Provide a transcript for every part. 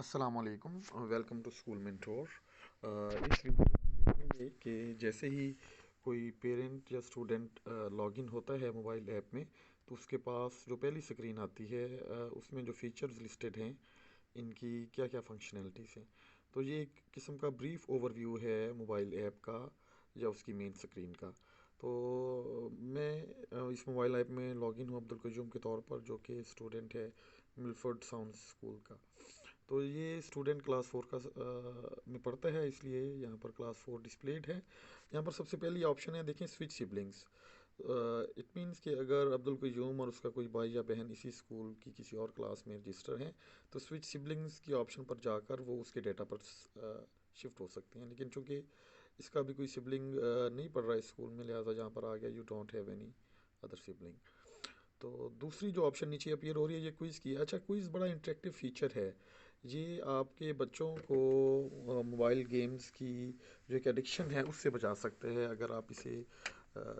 अस्सलामुअलैकुम। Welcome to School Mentor. इस video में हम देखेंगे कि जैसे ही कोई पेरेंट या स्टूडेंट लॉगिन होता है मोबाइल ऐप में, तो उसके पास जो पहली स्क्रीन आती है उसमें जो फीचर्स लिस्टेड हैं, इनकी क्या क्या फंक्शनैलिटीज़ हैं। तो ये एक किस्म का ब्रीफ ओवरव्यू है मोबाइल ऐप का या उसकी मेन स्क्रीन का। तो मैं इस मोबाइल ऐप में लॉगिन हूँ अब्दुल कयूम के तौर पर, जो कि स्टूडेंट है मिलफर्ड साउंड स्कूल का। तो ये स्टूडेंट क्लास फोर का में पढ़ता है, इसलिए यहाँ पर क्लास फोर डिस्प्लेड है। यहाँ पर सबसे पहली ऑप्शन है, देखें, स्विच सिबलिंग्स। इट मीन्स कि अगर अब्दुल कयूम और उसका कोई भाई या बहन इसी स्कूल की किसी और क्लास में रजिस्टर हैं, तो स्विच सिबलिंग्स की ऑप्शन पर जाकर वो उसके डेटा पर शिफ्ट हो सकते हैं। लेकिन चूंकि इसका भी कोई सिबलिंग नहीं पढ़ रहा है स्कूल में, लिहाजा यहाँ पर आ गया you don't have any other sibling. तो दूसरी जो ऑप्शन नीचे अपीयर हो रही है, ये क्विज़ की। अच्छा, क्विज़ बड़ा इंटरेक्टिव फीचर है। ये आपके बच्चों को मोबाइल गेम्स की जो एक एडिक्शन है उससे बचा सकते हैं, अगर आप इसे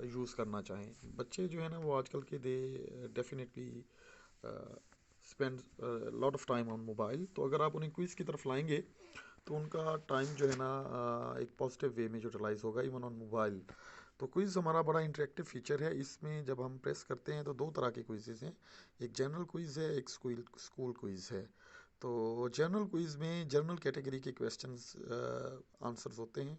यूज़ करना चाहें। बच्चे जो है ना, वो आजकल के they definitely spend lot of time on mobile. तो अगर आप उन्हें क्विज़ की तरफ लाएंगे, तो उनका टाइम जो है ना एक पॉजिटिव वे में यूटिलाइज होगा, इवन ऑन मोबाइल। तो क्विज़ हमारा बड़ा इंटरेक्टिव फीचर है। इसमें जब हम प्रेस करते हैं तो दो तरह के क्विज़ेज़ हैं, एक जनरल क्विज़ है, एक स्कूल स्कूल क्विज़ है। तो जनरल क्विज़ में जनरल कैटेगरी के क्वेश्चंस आंसर्स होते हैं,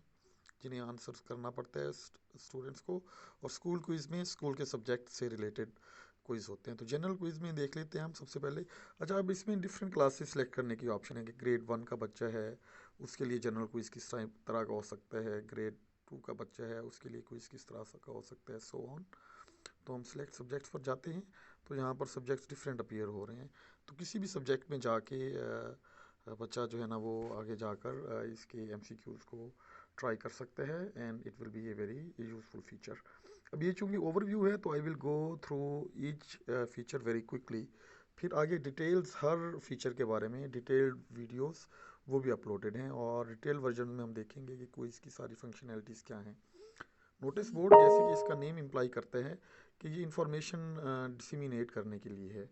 जिन्हें आंसर्स करना पड़ता है स्टूडेंट्स को। और स्कूल क्विज़ में स्कूल के सब्जेक्ट से रिलेटेड क्विज़ होते हैं। तो जनरल क्विज़ में देख लेते हैं हम सबसे पहले। अच्छा, अब इसमें डिफरेंट क्लासेस सेलेक्ट करने की ऑप्शन है कि ग्रेड वन का बच्चा है, उसके लिए जनरल क्विज़ किस तरह का हो सकता है, ग्रेड टू का बच्चा है, उसके लिए क्विज़ किस तरह का हो सकता है, सो ऑन। तो हम सिलेक्ट सब्जेक्ट्स पर जाते हैं, तो यहाँ पर सब्जेक्ट्स डिफरेंट अपीयर हो रहे हैं। तो किसी भी सब्जेक्ट में जाके बच्चा जो है ना, वो आगे जाकर इसके एमसीक्यूज़ को ट्राई कर सकते हैं, and it will be a very useful feature. अब ये चूँकि ओवरव्यू है, तो I will go through each feature very quickly. फिर आगे डिटेल्स, हर फीचर के बारे में डिटेल्ड वीडियोस वो भी अपलोडेड हैं, और डिटेल वर्जन में हम देखेंगे कि क्विज़ की सारी फंक्शनैलिटीज़ क्या हैं। नोटिस बोर्ड, जैसे कि इसका नेम इम्प्लाई करता है कि ये इंफॉर्मेशन डिसिमिनेट करने के लिए है।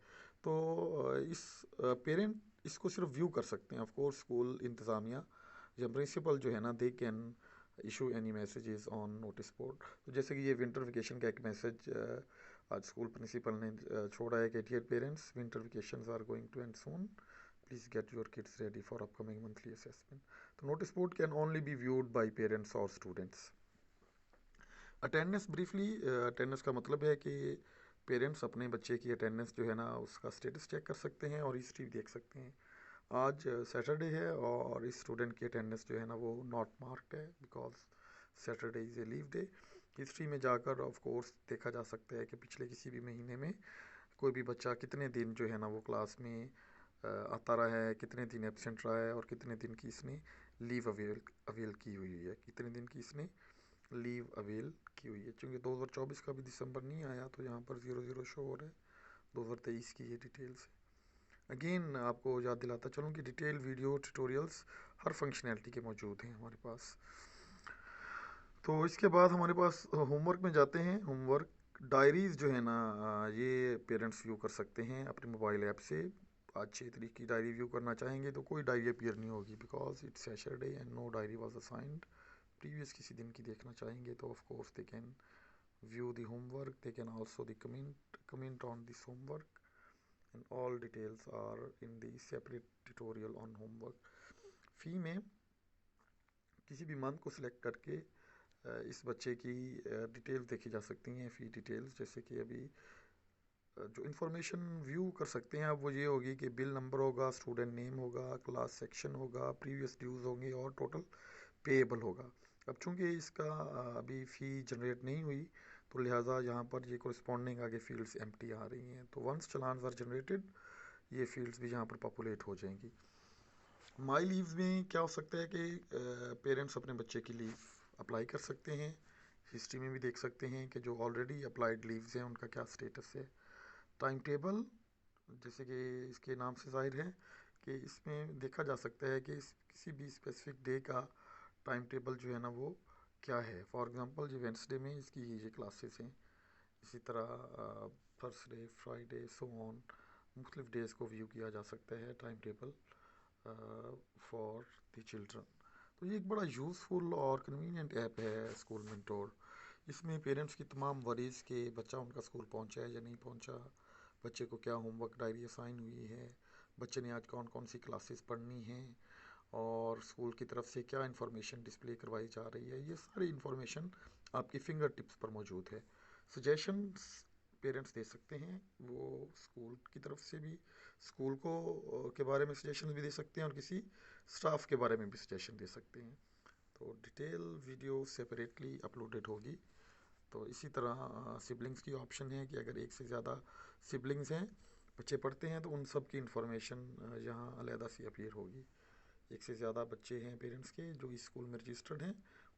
तो इस पेरेंट इसको सिर्फ व्यू कर सकते हैं। ऑफ कोर्स स्कूल इंतज़ामिया या प्रिंसिपल जो है ना, they can issue any messages on notice board. तो जैसे कि ये विंटर वेकेशन का एक मैसेज आज स्कूल प्रिंसिपल ने छोड़ा है कि dear parents, winter vacations are going to end soon, please get your kids ready for upcoming monthly assessment. तो notice board can only be viewed by parents और students. Attendance briefly, attendance का मतलब है कि पेरेंट्स अपने बच्चे की attendance जो है ना, उसका स्टेटस चेक कर सकते हैं और हिस्ट्री भी देख सकते हैं। आज सैटरडे है और इस स्टूडेंट की अटेंडेंस जो है ना, वो नॉट मार्क्ड है because Saturday is a leave day. History में जाकर ऑफ कोर्स देखा जा सकता है कि पिछले किसी भी महीने में कोई भी बच्चा कितने दिन जो है ना, वो क्लास में आता रहा है, कितने दिन एब्सेंट रहा है, और कितने दिन की इसने लीव अवेल अवेल की हुई है, कितने दिन की इसने लीव अवेल की हुई है। चूँकि 2024 का भी दिसंबर नहीं आया, तो यहाँ पर 00 शो हो रहा है। 2023 की ये डिटेल्स है। अगेन आपको याद दिलाता चलूँ कि डिटेल वीडियो ट्यूटोरियल्स हर फंक्शनैलिटी के मौजूद हैं हमारे पास। तो इसके बाद हमारे पास होमवर्क में जाते हैं। होमवर्क डायरीज़ जो है ना, ये पेरेंट्स व्यू कर सकते हैं अपने मोबाइल ऐप से। आज 6 तारीख की डायरी व्यू करना चाहेंगे तो कोई डायरी अपीयर नहीं होगी, because it's Saturday and no diary was assigned. Previous किसी दिन की देखना चाहेंगे तो of course they can view the homework. They can also the comment on this homework, and all details are in the separate tutorial on homework. फी में किसी भी month को सिलेक्ट करके इस बच्चे की डिटेल्स देखी जा सकती हैं, फ़ी डिटेल्स। जैसे कि अभी जो इन्फॉर्मेशन व्यू कर सकते हैं अब वो ये होगी कि बिल नंबर होगा, स्टूडेंट नेम होगा, क्लास सेक्शन होगा, प्रीवियस ड्यूज़ होंगे और टोटल पेएबल होगा। अब चूंकि इसका अभी फ़ी जनरेट नहीं हुई, तो लिहाजा यहाँ पर ये कोरिस्पॉन्डिंग आगे फील्ड्स एम्प्टी आ रही हैं। तो वंस चलान आर जनरेटेड, ये फील्ड्स भी यहाँ पर पॉपुलेट हो जाएंगी। माई लीव्स में क्या हो सकता है कि पेरेंट्स अपने बच्चे की लीव अप्लाई कर सकते हैं। हिस्ट्री में भी देख सकते हैं कि जो ऑलरेडी अप्लाइड लीव्स हैं उनका क्या स्टेटस है। टाइम टेबल, जैसे कि इसके नाम से जाहिर है कि इसमें देखा जा सकता है कि किसी भी स्पेसिफिक डे का टाइम टेबल जो है ना, वो क्या है। फॉर एग्जांपल जो वेंसडे में इसकी ये क्लासेस हैं, इसी तरह थर्सडे, फ्राइडे, सो ऑन, मुख्तलिफ डेज़ को व्यू किया जा सकता है time table for the children. तो ये एक बड़ा यूज़फुल और कन्वीनियंट ऐप है स्कूल मेंटोर। इसमें पेरेंट्स की तमाम वरीज़ के बच्चा उनका स्कूल पहुंचा है या नहीं पहुंचा, बच्चे को क्या होमवर्क डायरी असाइन हुई है, बच्चे ने आज कौन कौन सी क्लासेस पढ़नी हैं, और स्कूल की तरफ से क्या इन्फॉर्मेशन डिस्प्ले करवाई जा रही है, ये सारी इन्फॉर्मेशन आपकी फिंगर टिप्स पर मौजूद है। सजेशंस पेरेंट्स दे सकते हैं, वो स्कूल की तरफ से भी स्कूल को के बारे में सजेशन भी दे सकते हैं और किसी स्टाफ के बारे में भी सजेशन दे सकते हैं। तो डिटेल वीडियो सेपरेटली अपलोडेड होगी। तो इसी तरह सिबलिंग्स की ऑप्शन है कि अगर एक से ज़्यादा सिबलिंग्स हैं, बच्चे पढ़ते हैं, तो उन सब की इन्फॉर्मेशन यहाँ अलहदा सी अपीयर होगी। एक से ज़्यादा बच्चे हैं पेरेंट्स के जो इस स्कूल में रजिस्टर्ड हैं,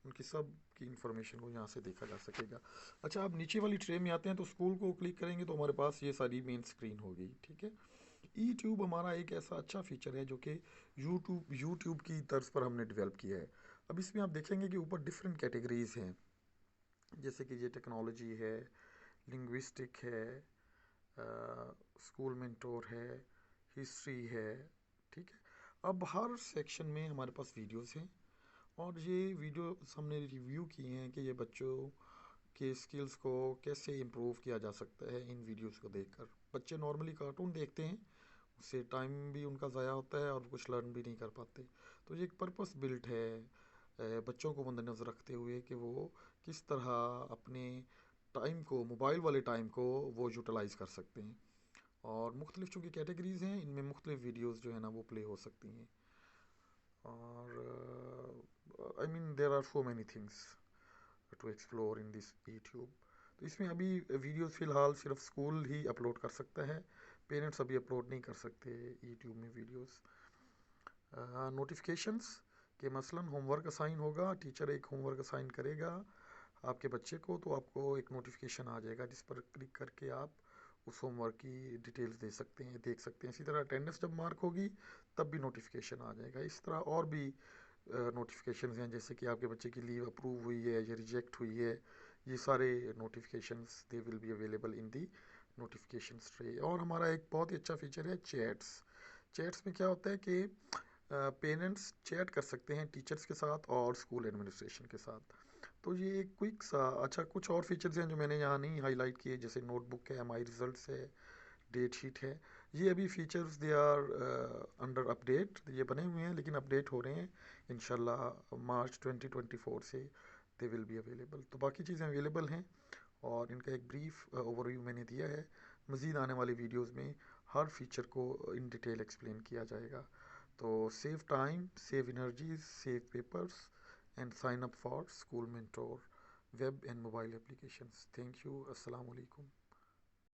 उनकी सब की इन्फॉर्मेशन को यहाँ से देखा जा सकेगा। अच्छा, आप नीचे वाली ट्रे में आते हैं तो स्कूल को क्लिक करेंगे तो हमारे पास ये सारी मेन स्क्रीन होगी। ठीक है, यूट्यूब हमारा एक ऐसा अच्छा फीचर है जो कि यूट्यूब की तर्ज पर हमने डेवलप किया है। अब इसमें आप देखेंगे कि ऊपर डिफरेंट कैटेगरीज हैं, जैसे कि ये टेक्नोलॉजी है, लिंग्विस्टिक है, स्कूल मेंटोर है, हिस्ट्री है। ठीक है, अब हर सेक्शन में हमारे पास वीडियोस हैं, और ये वीडियो हमने रिव्यू किए हैं कि ये बच्चों के स्किल्स को कैसे इम्प्रूव किया जा सकता है इन वीडियोस को देखकर। बच्चे नॉर्मली कार्टून देखते हैं, उससे टाइम भी उनका ज़ाया होता है और कुछ लर्न भी नहीं कर पाते। तो ये एक पर्पस बिल्ट है बच्चों को मद्देनज़र रखते हुए कि वो किस तरह अपने टाइम को, मोबाइल वाले टाइम को वो यूटिलाइज़ कर सकते हैं। और मुख्तलिफ चूँकि कैटेगरीज़ हैं, इनमें मुख्तलिफ वीडियोज़ जो है ना वो प्ले हो सकती हैं। और I mean there are so many things to explore in this YouTube. तो इसमें अभी वीडियोस फ़िलहाल सिर्फ स्कूल ही अपलोड कर सकता है, पेरेंट्स अभी अपलोड नहीं कर सकते यूट्यूब में वीडियोस। नोटिफिकेशंस के मसलन होमवर्क असाइन होगा, टीचर एक होमवर्क असाइन करेगा आपके बच्चे को, तो आपको एक नोटिफिकेशन आ जाएगा जिस पर क्लिक करके आप उस होमवर्क की डिटेल्स दे सकते हैं, देख सकते हैं। इसी तरह अटेंडेंस जब मार्क होगी तब भी नोटिफिकेशन आ जाएगा। इस तरह और भी नोटिफिकेशंस हैं, जैसे कि आपके बच्चे की लीव अप्रूव हुई है या रिजेक्ट हुई है, ये सारे notifications they will be available in the notifications tray. और हमारा एक बहुत ही अच्छा फीचर है चैट्स। चैट्स में क्या होता है कि पेरेंट्स चैट कर सकते हैं टीचर्स के साथ और स्कूल एडमिनिस्ट्रेशन के साथ। तो ये एक क्विक सा अच्छा, कुछ और फीचर्स हैं जो मैंने यहाँ नहीं हाईलाइट किए, जैसे नोटबुक है, माई रिजल्ट्स है, डेट शीट है। ये अभी features they are under update, ये बने हुए हैं लेकिन अपडेट हो रहे हैं। इंशाल्लाह मार्च 2024 से दे विल बी अवेलेबल। तो बाकी चीज़ें अवेलेबल हैं और इनका एक ब्रीफ ओवरव्यू मैंने दिया है। मज़ीद आने वाली वीडियोस में हर फीचर को इन डिटेल एक्सप्लेन किया जाएगा। तो save time, save energies, save papers and sign up for School Mentor web and mobile applications. Thank you, अस्सलाम वालेकुम।